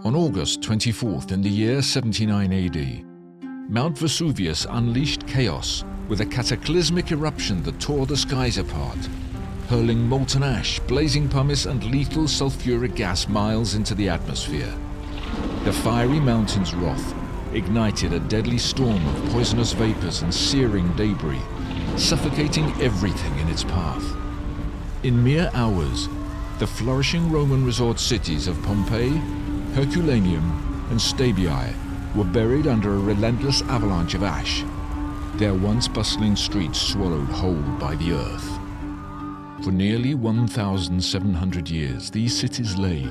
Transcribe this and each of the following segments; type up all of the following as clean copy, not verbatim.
On August 24th in the year 79 AD, Mount Vesuvius unleashed chaos with a cataclysmic eruption that tore the skies apart, hurling molten ash, blazing pumice and lethal sulfuric gas miles into the atmosphere. The fiery mountain's wrath ignited a deadly storm of poisonous vapors and searing debris, suffocating everything in its path. In mere hours, the flourishing Roman resort cities of Pompeii, Herculaneum and Stabiae were buried under a relentless avalanche of ash, their once bustling streets swallowed whole by the earth. For nearly 1,700 years, these cities lay,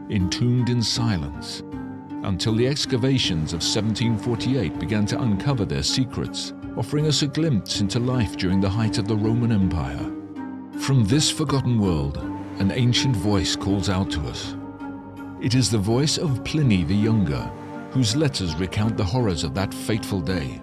entombed in silence, until the excavations of 1748 began to uncover their secrets, offering us a glimpse into life during the height of the Roman Empire. From this forgotten world, an ancient voice calls out to us. It is the voice of Pliny the Younger, whose letters recount the horrors of that fateful day.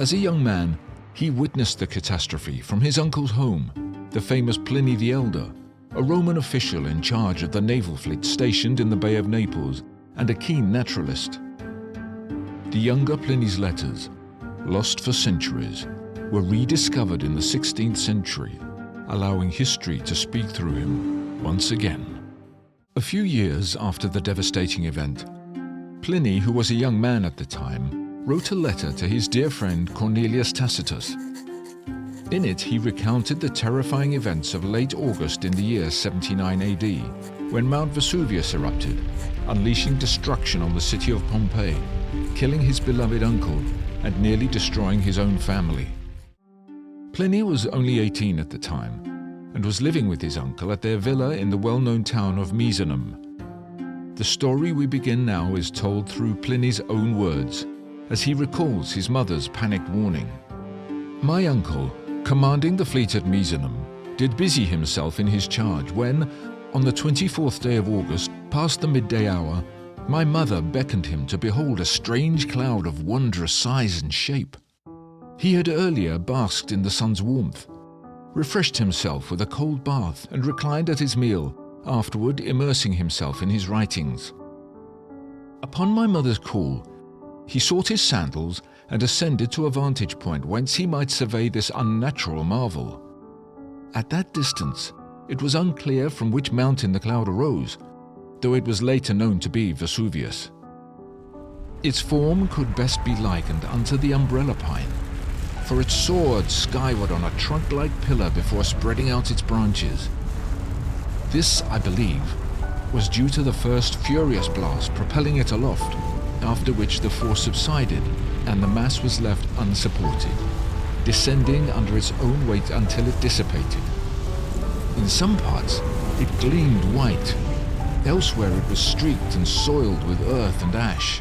As a young man, he witnessed the catastrophe from his uncle's home, the famous Pliny the Elder, a Roman official in charge of the naval fleet stationed in the Bay of Naples and a keen naturalist. The younger Pliny's letters, lost for centuries, were rediscovered in the 16th century, allowing history to speak through him once again. A few years after the devastating event, Pliny, who was a young man at the time, wrote a letter to his dear friend Cornelius Tacitus. In it, he recounted the terrifying events of late August in the year 79 AD, when Mount Vesuvius erupted, unleashing destruction on the city of Pompeii, killing his beloved uncle and nearly destroying his own family. Pliny was only 18 at the time and was living with his uncle at their villa in the well-known town of Misenum. The story we begin now is told through Pliny's own words, as he recalls his mother's panicked warning. My uncle, commanding the fleet at Misenum, did busy himself in his charge when, on the 24th day of August, past the midday hour, my mother beckoned him to behold a strange cloud of wondrous size and shape. He had earlier basked in the sun's warmth, refreshed himself with a cold bath and reclined at his meal, afterward immersing himself in his writings. Upon my mother's call, he sought his sandals and ascended to a vantage point whence he might survey this unnatural marvel. At that distance, it was unclear from which mountain the cloud arose, though it was later known to be Vesuvius. Its form could best be likened unto the umbrella pine, for it soared skyward on a trunk-like pillar before spreading out its branches. This, I believe, was due to the first furious blast propelling it aloft, after which the force subsided and the mass was left unsupported, descending under its own weight until it dissipated. In some parts, it gleamed white. Elsewhere it was streaked and soiled with earth and ash.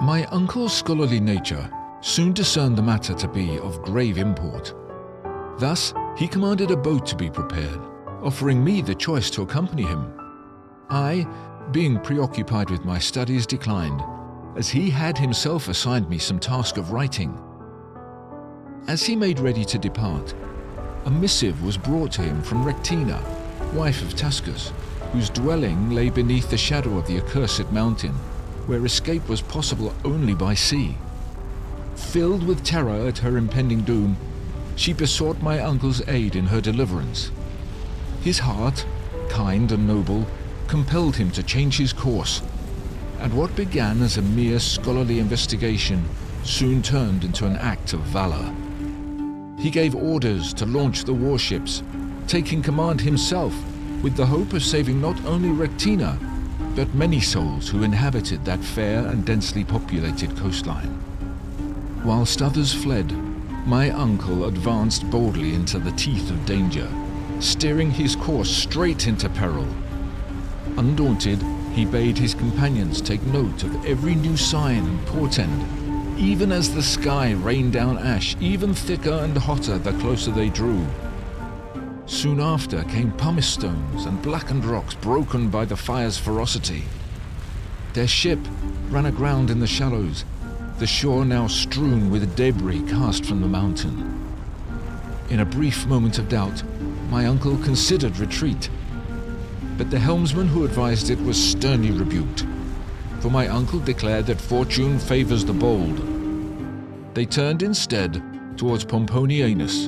My uncle's scholarly nature soon discerned the matter to be of grave import. Thus, he commanded a boat to be prepared, offering me the choice to accompany him. I, being preoccupied with my studies, declined, as he had himself assigned me some task of writing. As he made ready to depart, a missive was brought to him from Rectina, wife of Tacitus, whose dwelling lay beneath the shadow of the accursed mountain, where escape was possible only by sea. Filled with terror at her impending doom, she besought my uncle's aid in her deliverance. His heart, kind and noble, compelled him to change his course, and what began as a mere scholarly investigation soon turned into an act of valor. He gave orders to launch the warships, taking command himself with the hope of saving not only Rectina, but many souls who inhabited that fair and densely populated coastline. Whilst others fled, my uncle advanced boldly into the teeth of danger, steering his course straight into peril. Undaunted, he bade his companions take note of every new sign and portend, even as the sky rained down ash, even thicker and hotter the closer they drew. Soon after came pumice stones and blackened rocks broken by the fire's ferocity. Their ship ran aground in the shallows, the shore now strewn with debris cast from the mountain. In a brief moment of doubt, my uncle considered retreat, but the helmsman who advised it was sternly rebuked. for my uncle declared that fortune favors the bold. They turned instead towards Pomponianus,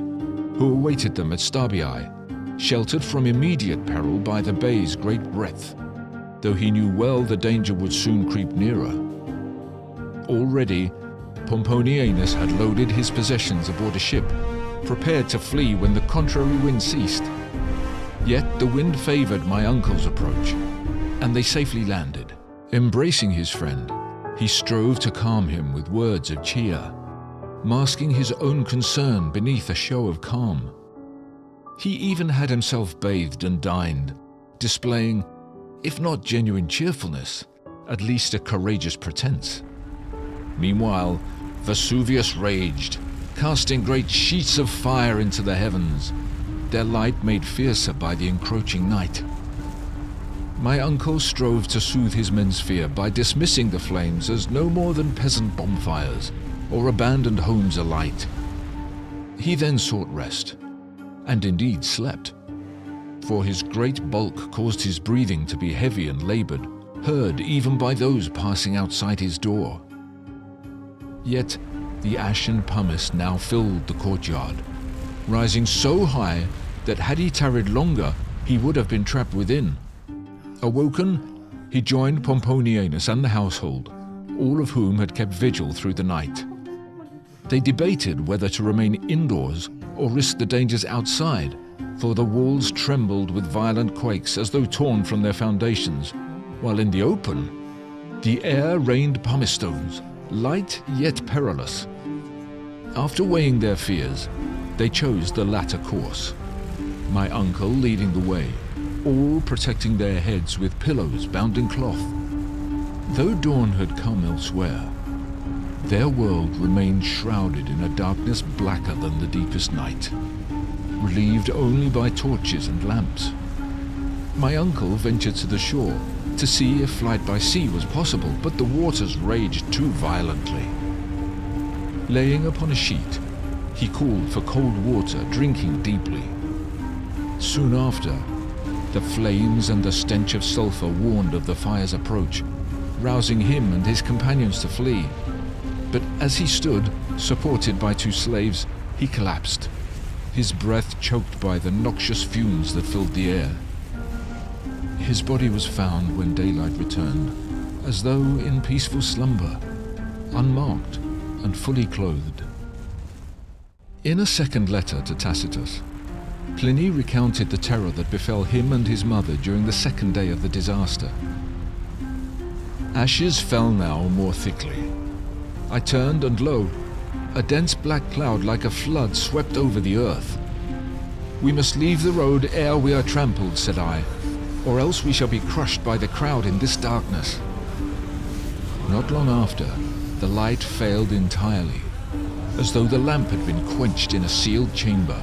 who awaited them at Stabiae, sheltered from immediate peril by the bay's great breadth, though he knew well the danger would soon creep nearer. Already, Pomponianus had loaded his possessions aboard a ship, prepared to flee when the contrary wind ceased. Yet the wind favored my uncle's approach, and they safely landed. Embracing his friend, he strove to calm him with words of cheer, masking his own concern beneath a show of calm. He even had himself bathed and dined, displaying, if not genuine cheerfulness, at least a courageous pretense. Meanwhile, Vesuvius raged, casting great sheets of fire into the heavens, their light made fiercer by the encroaching night. My uncle strove to soothe his men's fear by dismissing the flames as no more than peasant bonfires or abandoned homes alight. He then sought rest, and indeed slept, for his great bulk caused his breathing to be heavy and labored, heard even by those passing outside his door. Yet the ash and pumice now filled the courtyard, rising so high that had he tarried longer, he would have been trapped within. Awoken, he joined Pomponianus and the household, all of whom had kept vigil through the night. They debated whether to remain indoors or risk the dangers outside, for the walls trembled with violent quakes as though torn from their foundations, while in the open, the air rained pumice stones, light yet perilous. After weighing their fears, they chose the latter course, my uncle leading the way, all protecting their heads with pillows bound in cloth. Though dawn had come elsewhere, their world remained shrouded in a darkness blacker than the deepest night, relieved only by torches and lamps. My uncle ventured to the shore to see if flight by sea was possible, but the waters raged too violently. Laying upon a sheet, he called for cold water, drinking deeply. Soon after, the flames and the stench of sulfur warned of the fire's approach, rousing him and his companions to flee. But as he stood, supported by two slaves, he collapsed, his breath choked by the noxious fumes that filled the air. His body was found when daylight returned, as though in peaceful slumber, unmarked and fully clothed. In a second letter to Tacitus, Pliny recounted the terror that befell him and his mother during the second day of the disaster. Ashes fell now more thickly. I turned, and lo, a dense black cloud like a flood swept over the earth. "We must leave the road ere we are trampled," said I, "or else we shall be crushed by the crowd in this darkness." Not long after, the light failed entirely, as though the lamp had been quenched in a sealed chamber.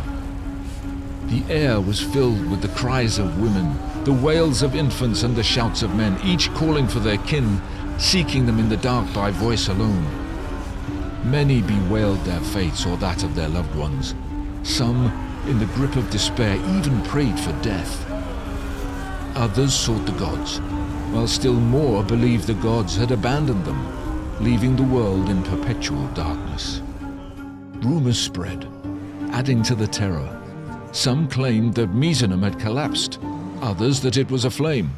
The air was filled with the cries of women, the wails of infants and the shouts of men, each calling for their kin, seeking them in the dark by voice alone. Many bewailed their fates or that of their loved ones. Some, in the grip of despair, even prayed for death. Others sought the gods, while still more believed the gods had abandoned them, leaving the world in perpetual darkness. Rumors spread, adding to the terror. Some claimed that Misenum had collapsed, others that it was aflame.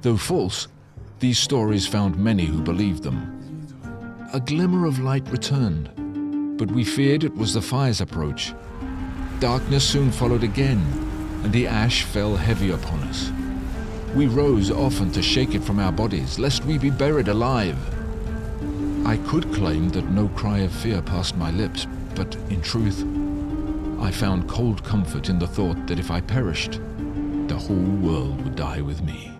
Though false, these stories found many who believed them. A glimmer of light returned, but we feared it was the fire's approach. Darkness soon followed again, and the ash fell heavy upon us. We rose often to shake it from our bodies, lest we be buried alive. I could claim that no cry of fear passed my lips, but in truth, I found cold comfort in the thought that if I perished, the whole world would die with me.